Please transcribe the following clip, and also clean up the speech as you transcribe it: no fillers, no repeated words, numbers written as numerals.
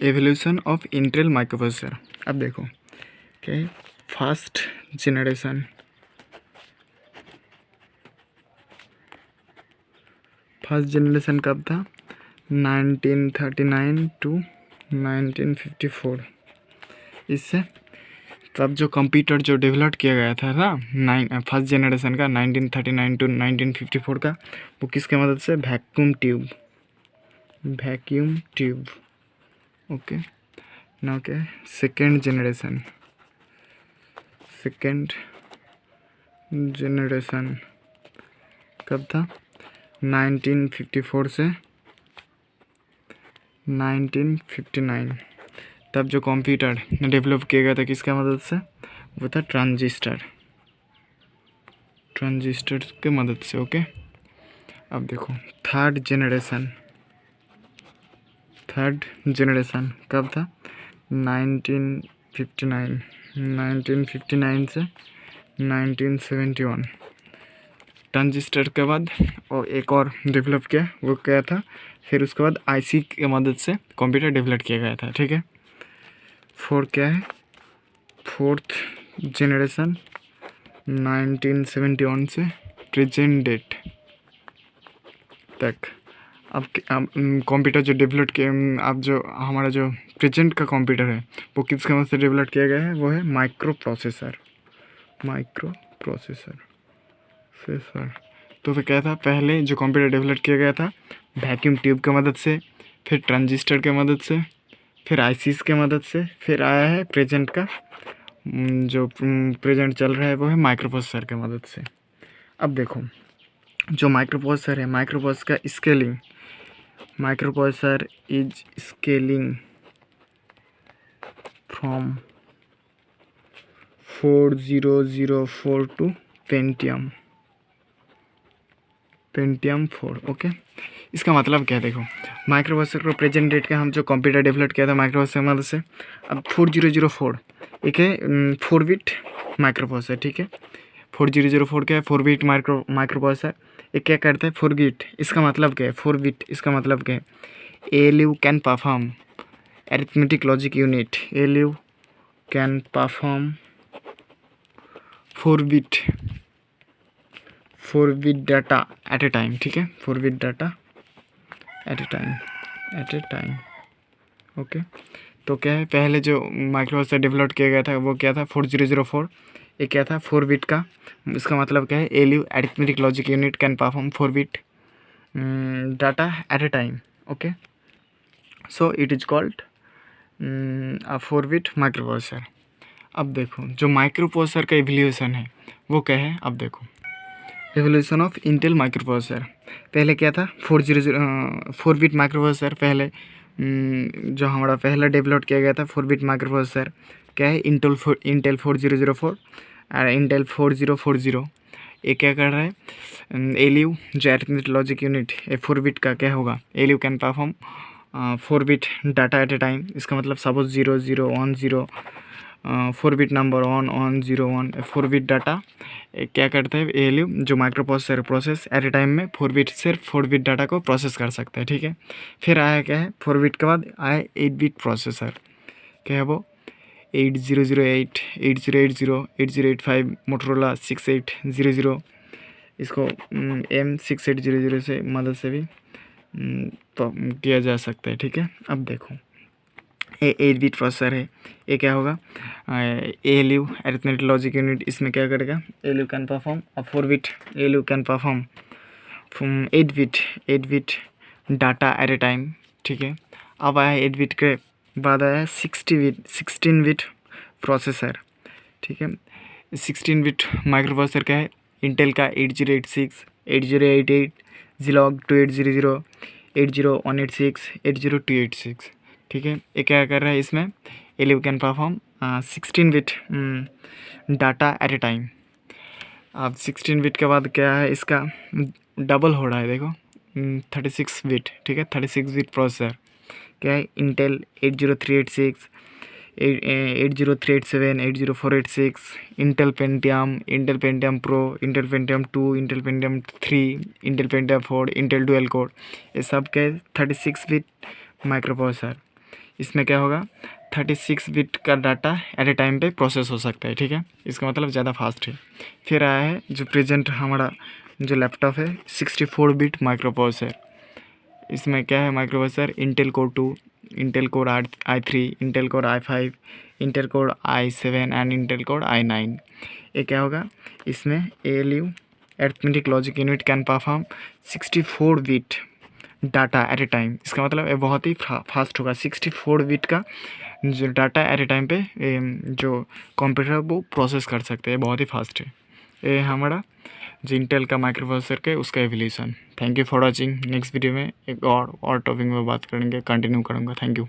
Evolution of Intel microprocessor. अब देखो क्या है, फर्स्ट जनरेशन कब था? 1939 टू 1954। इससे तब जो कंप्यूटर जो डेवलप किया गया था ना फर्स्ट जनरेशन का 1939 टू 1954 का, वो किसके मदद से? Vacuum tube. ओके, ना क्या सेकेंड जनरेशन कब था? 1954 से 1959। तब जो कंप्यूटर डेवलप किया गया था किसके मदद से? वो था ट्रांजिस्टर के मदद से। ओके, अब देखो थर्ड जनरेशन कब था? 1959 से 1971। ट्रांजिस्टर के बाद और एक और डेवलप किया, वो क्या था? फिर उसके बाद आईसी की मदद से कंप्यूटर डेवलप किया गया था। ठीक है, फोर्थ जनरेशन 1971 से प्रेजेंट डेट तक। अब कंप्यूटर जो डेवलप किया, अब जो हमारा जो प्रेजेंट का कंप्यूटर है वो किसके मदद से डेवलप किया गया है? वो है माइक्रो प्रोसेसर। तो फिर क्या था? पहले जो कंप्यूटर डेवलप किया गया था वैक्यूम ट्यूब की मदद से, फिर ट्रांजिस्टर के मदद से, फिर आईसीस के मदद से, फिर आया है प्रेजेंट का जो प्रेजेंट चल रहा है वो है माइक्रो प्रोसेसर के मदद से। अब देखो जो माइक्रो प्रोसेसर है, माइक्रो प्रोसेसर का scaling, microprocessor is scaling from 4004 to Pentium 4। Okay, इसका मतलब क्या है? देखो माइक्रो प्रोसेसर को प्रेजेंट डेट का हम जो कंप्यूटर डेवलप किया था माइक्रो प्रोसेसर की मदद से। अब 4004 एक है 4 बिट माइक्रो प्रोसेसर। ठीक है, 4004 क्या है? 4 बिट माइक्रो प्रोसेसर। ये क्या करता है? 4 बिट। इसका मतलब क्या है? 4 बिट इसका मतलब क्या है? ALU can perform arithmetic logic unit. ALU can perform 4 bit data at A time. ठीक है, 4 bit data at A time. Okay, तो क्या है, पहले जो माइक्रो प्रोसेसर डेवलप किया गया था वो क्या था? 4004। ये क्या था? 4 बिट का। इसका मतलब क्या है? ALU arithmetic logic unit can perform 4 bit data at A time. Okay, so it is called a 4 bit micro processor. अब देखो जो माइक्रो प्रोसेसर का एवोल्यूशन है वो क्या है? अब देखो evolution of Intel micro processor. पहले क्या था? 4 बिट माइक्रो प्रोसेसर। पहले जो हमारा पहला डेवलप किया गया था 4 बिट माइक्रो प्रोसेसर क्या है? इंटेल 4004 और इंटेल 4040। ये क्या कर रहा है? ALU जो अरिथमेटिक लॉजिक यूनिट 4 बिट का क्या होगा? ALU can perform 4 bit data at A time. इसका मतलब suppose 0010 4 bit number 1101 4 bit data क्या करता है? ALU जो micro processor process at A time में 4 बिट सिर्फ 4 बिट डाटा को प्रोसेस कर सकता है। ठीक है, फिर आया क्या है? 4 बिट के बाद आया 8 बिट प्रोसेसर। क्या है वो? 8008 8080 8085 मोटरोला 6800। इसको M6800 से मदद से भी तो किया जा सकता है। ठीक है, अब देखो ये 8 बिट प्रोसेसर है। ये क्या होगा? ALU अरिथमेटिक लॉजिक यूनिट इसमें क्या करेगा? ALU can perform 4 bit ALU can perform 8 bit data at A time. ठीक है, अब आया 8 बिट के बाद आया 16 बिट प्रोसेसर। ठीक है, 16 बिट माइक्रो प्रोसेसर क्या है? इंटेल का 8086 8088 Zilog 2800 80186 80286। ठीक है, ये क्या कर रहा है? इसमें ALU can perform 16 bit data at A time. अब 16 बिट के बाद क्या है? इसका डबल हो रहा है। देखो 36 बिट। ठीक है, 36 बिट प्रोसेसर क्या है? Intel 80386 80387 80486 Intel Pentium pro, Intel Pentium 2, Intel Pentium 3, Intel Pentium 4, Intel dual core. ये सब के 36 बिट माइक्रो प्रोसेसर। इसमें क्या होगा 36 बिट का डाटा एट ए टाइम पे प्रोसेस हो सकता है, ठीक है, इसका मतलब ज़्यादा फास्ट है। फिर आया है जो प्रेजेंट हमारा जो लैपटॉप है 64 बिट माइक्रो प्रोसेसर। इसमें क्या है micro processor Intel core 2, Intel core i3, Intel core i5, Intel core i7 and Intel core i9। ये क्या होगा इसमें ALU arithmetic logic unit can perform 64 bit data at A time. इसका मतलब ये बहुत ही फास्ट होगा। 64 बिट का जो डाटा एट ए टाइम पे जो कंप्यूटर वो प्रोसेस कर सकते हैं, बहुत ही फास्ट है। ये हमारा जो इंटेल का माइक्रो प्रोसेसर के उसका evolution. Thank you for watching. Next video में एक और टॉपिक में बात करेंगे, कंटिन्यू करूँगा। Thank you.